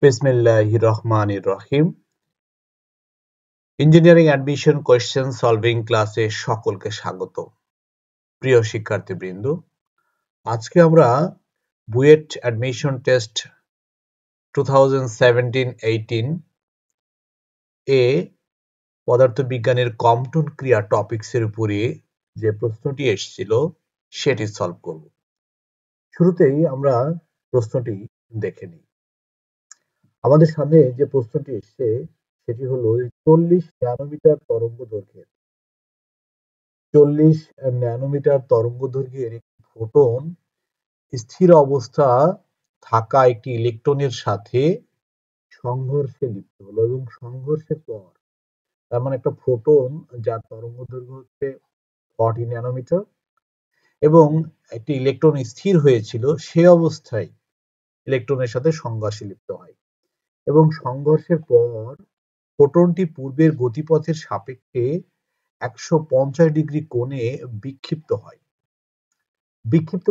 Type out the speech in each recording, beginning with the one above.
বিসমিল্লাহির রহমানির রহিম। Engineering admission question solving ক্লাসে সকলকে স্বাগত। প্রিয় শিক্ষার্থীবৃন্দ, আজকে আমরা বুয়েট অ্যাডমিশন টেস্ট 2017-18 এ পদার্থবিজ্ঞানের কম্পটন ক্রিয়া টপিকসের উপরে যে প্রশ্নটি এসেছিল সেটি সলভ করব। শুরুতেই আমরা প্রশ্নটি দেখে নিই। আমাদের সামনে যে প্রশ্নটি এসছে সেটি হলো 40 ন্যানোমিটার তরঙ্গ দৈর্ঘ্যের 40 ন্যানোমিটার তরঙ্গ দৈর্ঘ্যের একটি ফোটন স্থির অবস্থা থাকা একটি ইলেকট্রনের সাথে সংঘর্ষে লিপ্ত হলো এবং সংঘর্ষের পর তার মানে একটা ফোটন যার তরঙ্গ দৈর্ঘ্য হচ্ছে 40 ন্যানোমিটার এবং একটি ইলেকট্রন স্থির হয়েছিল সে অবস্থায় ইলেকট্রনের সাথে সংঘর্ষে লিপ্ত হয় এবং সংঘর্ষের পর ফোটনটি পূর্বের গতিপথের সাপেক্ষে 150 ডিগ্রি কোণে বিক্ষিপ্ত হয়। বিক্ষিপ্ত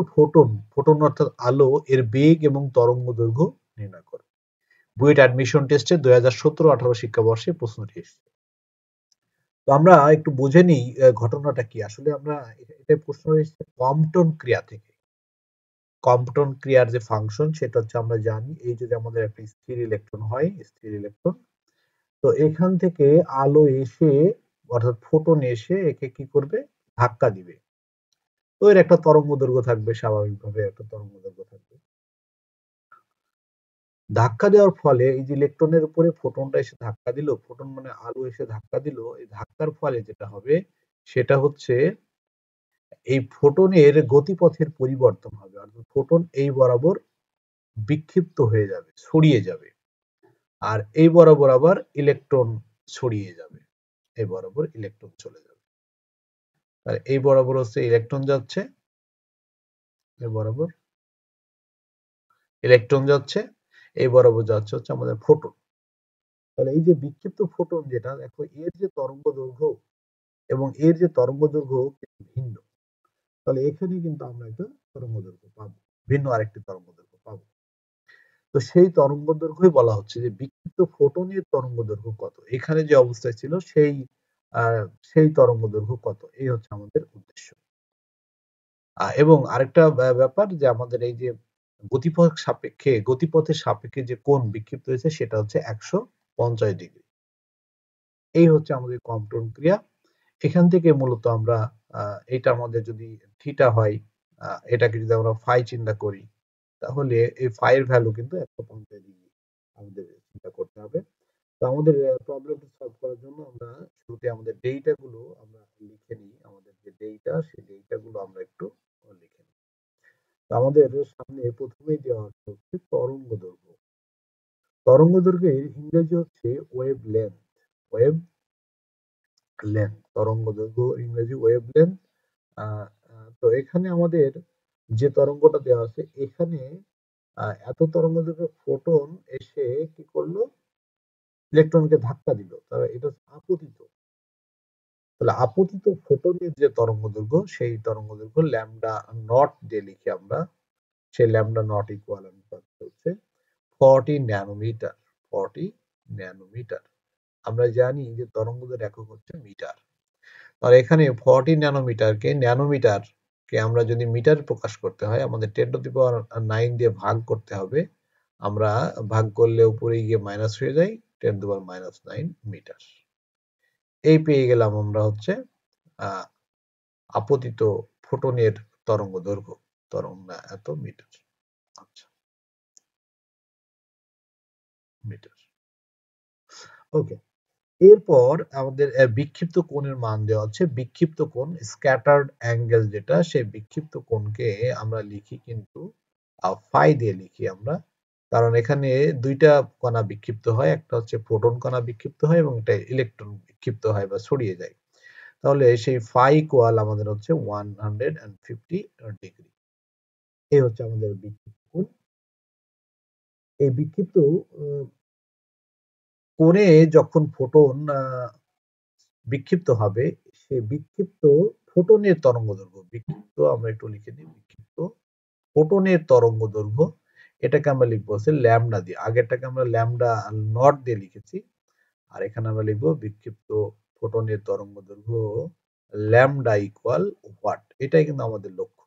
ফোটন অর্থাৎ আলো এর বেগ এবং তরঙ্গ দৈর্ঘ্য নির্ণয় করে। বুয়েট অ্যাডমিশন টেস্টে 2017-18 শিক্ষাবর্ষে প্রশ্নটি এসেছে। তো আমরা একটু বুঝে নিই ঘটনাটা কি। আসলে আমরা এটা প্রশ্ন এসেছে কম্পটন ক্রিয়া থেকে। কম্পটন ক্রিয়ার যে ফাংশন সেটা হচ্ছে আমরা জানি, এই যদি আমাদের একটা স্থির ইলেকট্রন হয়, স্থির ইলেকট্রন, তো এখান থেকে আলো এসে অর্থাৎ ফোটন এসে একে কি করবে, ধাক্কা দিবে। তো এর একটা তরঙ্গ দৈর্ঘ্য থাকবে, স্বাভাবিকভাবে একটা তরঙ্গ দৈর্ঘ্য থাকবে। ধাক্কা দেওয়ার ফলে এই যে ইলেকট্রনের উপরে ফোটনটা এসে ধাক্কা দিল, ফোটন মানে আলো এসে ধাক্কা দিল, এই ধাক্কার ফলে যেটা হবে সেটা হচ্ছে এই ফোটনের গতিপথের পরিবর্তন হবে, অর্থাৎ ফোটন এই বরাবর বিক্ষিপ্ত হয়ে যাবে, ছড়িয়ে যাবে, আর এই বরাবর আবার ইলেকট্রন ছড়িয়ে যাবে, এই বরাবর ইলেকট্রন চলে যাবে। আর এই বরাবর হচ্ছে ইলেকট্রন যাচ্ছে, এই বরাবর ইলেকট্রন যাচ্ছে, এই বরাবর যাচ্ছে হচ্ছে আমাদের ফোটন। তাহলে এই যে বিক্ষিপ্ত ফোটন যেটা, দেখো এর যে তরঙ্গ দৈর্ঘ্য এবং এর যে তরঙ্গ দৈর্ঘ্য ভিন্ন, তাহলে এখানে কিন্তু আমরা একটা তরঙ্গ দৈর্ঘ্য পাবো, ভিন্ন আরেকটি তরঙ্গ দৈর্ঘ্য পাবো। তো সেই তরঙ্গ দৈর্ঘ্যই বলা হচ্ছে যে বিক্ষিপ্ত ফোটনের তরঙ্গ দৈর্ঘ্য কত, এখানে যে অবস্থায় ছিল সেই তরঙ্গ দৈর্ঘ্য কত, এই হচ্ছে আমাদের উদ্দেশ্য। এবং আরেকটা ব্যাপার যে আমাদের এই যে গতিপথের সাপেক্ষে যে কোণ বিক্ষিপ্ত হয়েছে সেটা হচ্ছে 150 ডিগ্রি। এই হচ্ছে আমাদের কম্পটন ক্রিয়া। এখান থেকে মূলত আমরা এটা আমাদের যদি থিটা হয়, এটাকে যদি আমরা ফাই চিন্তা করি, তাহলে এই ফাই এর ভ্যালু কিন্তু 150 ডিগ্রি আমাদের চিন্তা করতে হবে। তো আমাদের প্রবলেমটা সলভ করার জন্য আমরা শুরুতে আমাদের ডেটা গুলো আমরা লিখে নিই। আমাদের যে ডেটা, সেই ডেটা গুলো আমরা একটু লিখে নিই। তো আমাদের সামনে প্রথমেই দেওয়া হচ্ছে তরঙ্গ দৈর্ঘ্য। তরঙ্গ দৈর্ঘ্যের ইংরেজি হচ্ছে ওয়েভ লেন্থ। ওয়েভ লেন্থ, তরঙ্গ দৈর্ঘ্য ইংরেজি ওয়েভ লেন্থ। তো এখানে আমাদের যে তরঙ্গটা দেওয়া আছে, এখানে এত তরঙ্গ দৈর্ঘ্যের ফোটন এসে কি করলো, ইলেকট্রনকে ধাক্কা দিল, তাহলে এটা আপতিত। তাহলে আপতিত ফোটনের যে তরঙ্গ দৈর্ঘ্য, সেই তরঙ্গ দৈর্ঘ্য ল্যামডা নট দিয়ে লিখি আমরা, সেই ল্যামডা নট ইকুয়াল হচ্ছে 40 ন্যানোমিটার। 40 ন্যানোমিটার। আমরা জানি যে তরঙ্গ দৈর্ঘ্যের একক হচ্ছে মিটার। আর এখানে 40 ন্যানোমিটারকে আমরা যদি মিটার প্রকাশ করতে হয়, আমাদের 10⁹ দিয়ে ভাগ করতে হবে। আমরা ভাগ করলে উপরে গিয়ে মাইনাস হয়ে যায়, 10⁻⁹ মিটার। এই পেয়ে গেলাম আমরা হচ্ছে আপতিত ফোটনের তরঙ্গ দৈর্ঘ্য, এত মিটার। আচ্ছা, মিটার। ওকে, এরপর আমাদের বিক্ষিপ্ত কোণের মান দেওয়া হচ্ছে। বিক্ষিপ্ত কোণ, স্ক্যাটার্ড অ্যাঙ্গেল যেটা, সেই বিক্ষিপ্ত কোণকে আমরা লিখি কিন্তু ফাই দিয়ে লিখি আমরা, কারণ এখানে দুইটা কণা বিক্ষিপ্ত হয়, একটা হচ্ছে ফোটন কণা বিক্ষিপ্ত হয় এবং একটা ইলেকট্রন বিক্ষিপ্ত হয় বা ছড়িয়ে যায়। তাহলে সেই ফাই ইকুয়াল আমাদের হচ্ছে 150 ডিগ্রি। এই হচ্ছে আমাদের বিক্ষিপ্ত কোণ। এই বিক্ষিপ্ত কোণে যখন ফোটন বিক্ষিপ্ত হবে, সে বিক্ষিপ্ত ফোটনের তরঙ্গ দৈর্ঘ্য, বিক্ষিপ্ত আমরা একটু লিখে দিই, বিক্ষিপ্ত ফোটনের তরঙ্গ দৈর্ঘ্য এটাকে আমরা লিখবো হচ্ছে ল্যামডা দিয়ে। আগেরটাকে আমরা ল্যামডা নট দিয়ে লিখেছি, আর এখানে আমরা লিখবো বিক্ষিপ্ত ফোটনের তরঙ্গ দৈর্ঘ্য ল্যামডা ইকুয়াল হোয়াট। এটাই কিন্তু আমাদের লক্ষ্য।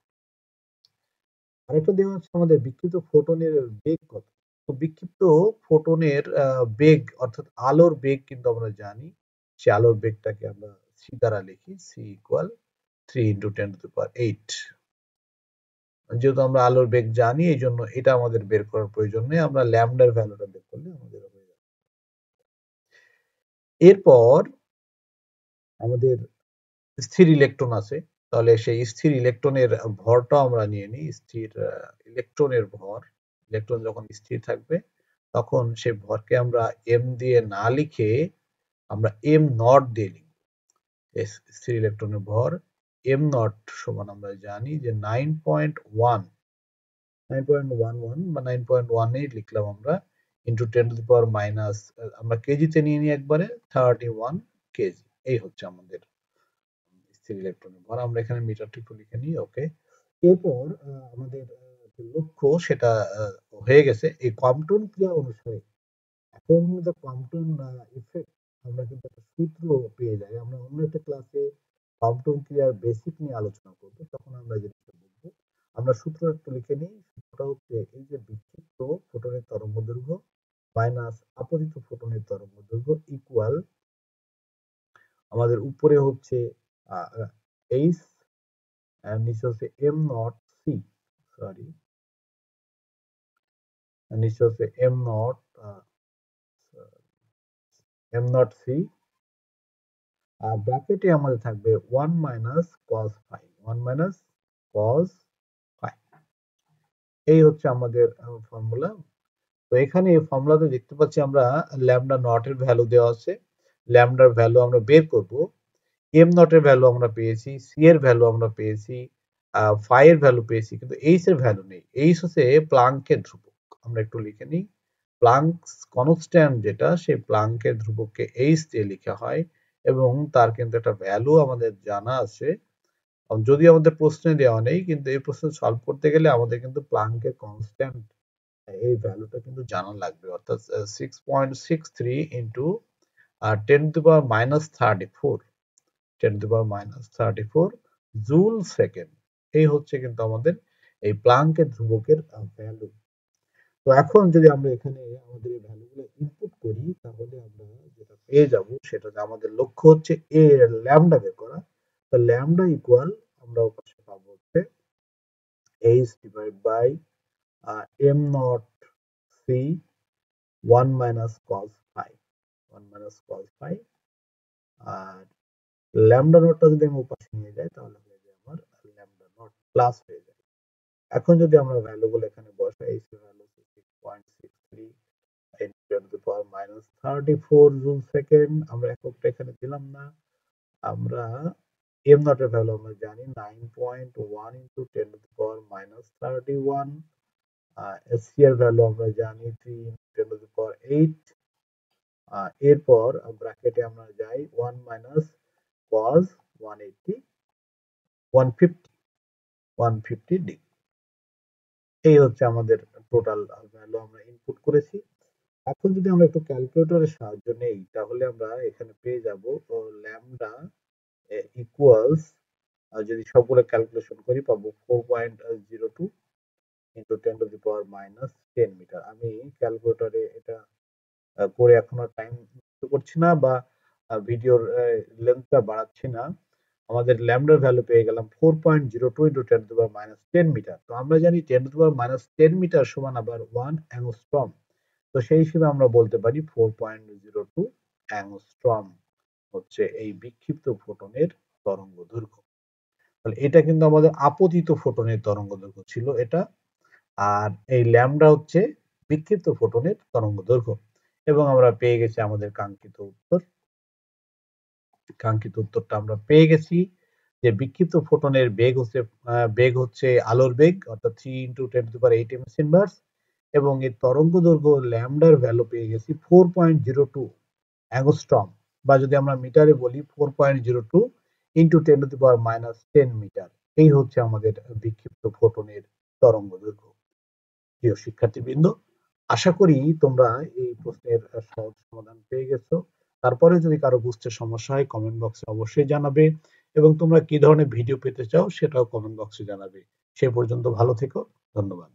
আরেকটা দেওয়া হচ্ছে আমাদের বিক্ষিপ্ত ফোটনের বেগ কত। তো বিক্ষিপ্ত ফোটনের বেগ অর্থাৎ আলোর বেগ কিন্তু আমরা জানি, সে আলোর বেগটাকে আমরা সি দ্বারা লিখি, সি ইকুয়াল 3 ইন্টু 10⁸8। যেহেতু আমরা আলোর বেগ জানি, এই জন্য এটা আমাদের বের করার প্রয়োজন নেই, আমরা ল্যামডার ভ্যালুটা বের করলে আমাদের হয়ে যাবে। এরপর আমাদের স্থির ইলেকট্রন আছে, তাহলে সেই স্থির ইলেকট্রনের ভরটা আমরা নিয়ে নিই। স্থির ইলেকট্রনের ভর, ইলেকট্রন যখন স্থির থাকবে তখন সেই ভরকে আমরা এম দিয়ে না লিখে আমরা এম নট দিয়ে লিখব। স্থির ইলেকট্রনের ভর এম নট সমান আমরা জানি যে 9.11 বা 9.18 লিখলাম আমরা, ইন্টু 10⁻⁻, আমরা কেজিতে নিয়ে নিই একবারে, 31 কেজি। এই হচ্ছে আমাদের স্থির ইলেকট্রনের ভর। আমরা এখানে মিটারটা একটু লিখে নিই, ওকে। এরপর আমাদের লক্ষ্য সেটা হয়ে গেছে। এই কম্পটন ক্রিয়া অনুসারে এখন যে কম্পটন ইফেক্ট, আমরা কিন্তু একটা সূত্র পেয়ে যাই। আমরা অন্য একটা ক্লাসে কম্পটন ক্রিয়ার বেসিক নিয়ে আলোচনা করব, তখন আমরা যেটা বলবো, আমরা সূত্র একটু লিখে নিই। সূত্রটা হচ্ছে এই যে বিক্ষিপ্ত ফোটনের তরঙ্গ দৈর্ঘ্য মাইনাস আপতিত ফোটনের তরঙ্গ দৈর্ঘ্য ইকুয়াল, আমাদের উপরে হচ্ছে এইচ আর নিচে হচ্ছে এম নট সি, সরি নিচে হচ্ছে এম নট সি, আর ব্র্যাকেটে আমাদের থাকবে 1 minus cos phi, 1 minus cos phi. এই হচ্ছে আমাদের ফর্মুলা। তো এখানে এই ফর্মুলাতে দেখতে পাচ্ছি আমরা ল্যামডা নট এর ভ্যালু দেওয়া আছে, ল্যামডার ভ্যালু আমরা বের করব। এম নট এর ভ্যালু আমরা পেয়েছি, সি এর ভ্যালু আমরা পেয়েছি, ফাই এর ভ্যালু পেয়েছি, কিন্তু এইচ এর ভ্যালু নেই। এইচ হচ্ছে প্লাঙ্কের ধ্রুবক। আমরা একটু লিখে নিই, প্লাঙ্কস কনস্ট্যান্ট যেটা, সেই প্লাঙ্কের ধ্রুবককে এইচ দিয়ে লেখা হয়, এবং তার কিন্তু একটা ভ্যালু আমাদের জানা আছে। যদি আমাদের প্রশ্নে দেওয়া নেই, কিন্তু এই প্রশ্ন সলভ করতে গেলে আমাদের কিন্তু প্লাঙ্কের কনস্ট্যান্ট এই ভ্যালুটা কিন্তু জানা লাগবে, অর্থাৎ 6.63 ইন্টু 10⁻⁻34, 10⁻⁻34 জুল সেকেন্ড। এই হচ্ছে কিন্তু আমাদের এই প্লাঙ্কের ধ্রুবকের ভ্যালু। তো এখন যদি আমরা এখানে আমাদের এই ভ্যালুগুলো ইনপুট করি, তাহলে আমরা যেটা পেয়ে যাব, সেটা আমাদের লক্ষ্য হচ্ছে এ এর ল্যামডা বের করা। তো ল্যামডা ইকুয়াল আমরা পাশে পাবো হচ্ছে H divide by M naught C 1 minus cos phi, 1 minus cos phi. আর ল্যামডা নটটা যদি আমি উপাশে নিয়ে যাই, তাহলে হয়ে যায় আমার ল্যামডা নট প্লাস হয়ে যায়। এখন যদি আমরা ভ্যালুগুলো এখানে বসাই, এইচ এর ভ্যালু 6.63 10⁻⁻34 জুল সেকেন্ড, আমরা এককটা এখানে দিলাম না। আমরা এম নট এর ভ্যালু আমরা জানি 9.1 ইন্টু 10⁻⁻31, সি এর ভ্যালু আমরা জানি 3 ইন্টু 10⁻8। এরপর ব্র্যাকেটে আমরা যাই 1 মাইনাস কস 150 ডিগ্রি। এই হচ্ছে আমাদের টোটাল ভ্যালু আমরা ইনপুট করেছি। এখন যদি আমরা একটু ক্যালকুলেটরের সাহায্য নেই, তাহলে আমরা এখানে পেয়ে যাব ল্যামডা ইকুয়ালস, যদি সবগুলো ক্যালকুলেশন করি পাবো 4.02 ইন্টু 10⁻⁻10 মিটার। আমি ক্যালকুলেটরে এটা করে এখন আর টাইম নষ্ট করছি না, বা ভিডিওর লেন্থটা বাড়াচ্ছি না। আমাদের ল্যামডার ভ্যালু পেয়ে গেলাম 4.02 ইন্টু 10⁻10 মিটার। তো আমরা জানি 10⁻10 মিটার সমান আবার 1 অ্যাংস্ট্রম। তো সেই হিসেবে আমরা বলতে পারি 4.02 অ্যাংস্ট্রম হচ্ছে এই বিক্ষিপ্ত ফোটনের তরঙ্গ দৈর্ঘ্য। তাহলে এটা কিন্তু আমাদের আপতিত ফোটনের তরঙ্গ দৈর্ঘ্য ছিল এটা, আর এই ল্যামডা হচ্ছে বিক্ষিপ্ত ফোটনের তরঙ্গ দৈর্ঘ্য। এবং আমরা পেয়ে গেছি আমাদের কাঙ্ক্ষিত উত্তর। কাঙ্ক্ষিত উত্তরটা আমরা পেয়ে গেছি যে বিক্ষিপ্ত ফোটনের বেগ হচ্ছে আলোর বেগ, অর্থাৎ 3 ইন্টু 10⁸ ms ইনভার্স, এবং এর তরঙ্গ দৈর্ঘ্য ল্যামডার ভ্যালু পেয়ে গেছি 4.02 অ্যাংস্ট্রম, বা যদি আমরা মিটারে বলি 4.02 ইন্টু 10⁻10 মিটার। এই হচ্ছে আমাদের বিক্ষিপ্ত ফোটনের তরঙ্গ দৈর্ঘ্য। প্রিয় শিক্ষার্থীবৃন্দ, আশা করি তোমরা এই প্রশ্নের সহজ সমাধান পেয়ে গেছো। তারপরে যদি কারো বুঝতে সমস্যা হয় কমেন্ট বক্সে অবশ্যই জানাবে, এবং তোমরা কি ধরনের ভিডিও পেতে চাও সেটাও কমেন্ট বক্সে জানাবে। সে পর্যন্ত ভালো থেকো। ধন্যবাদ।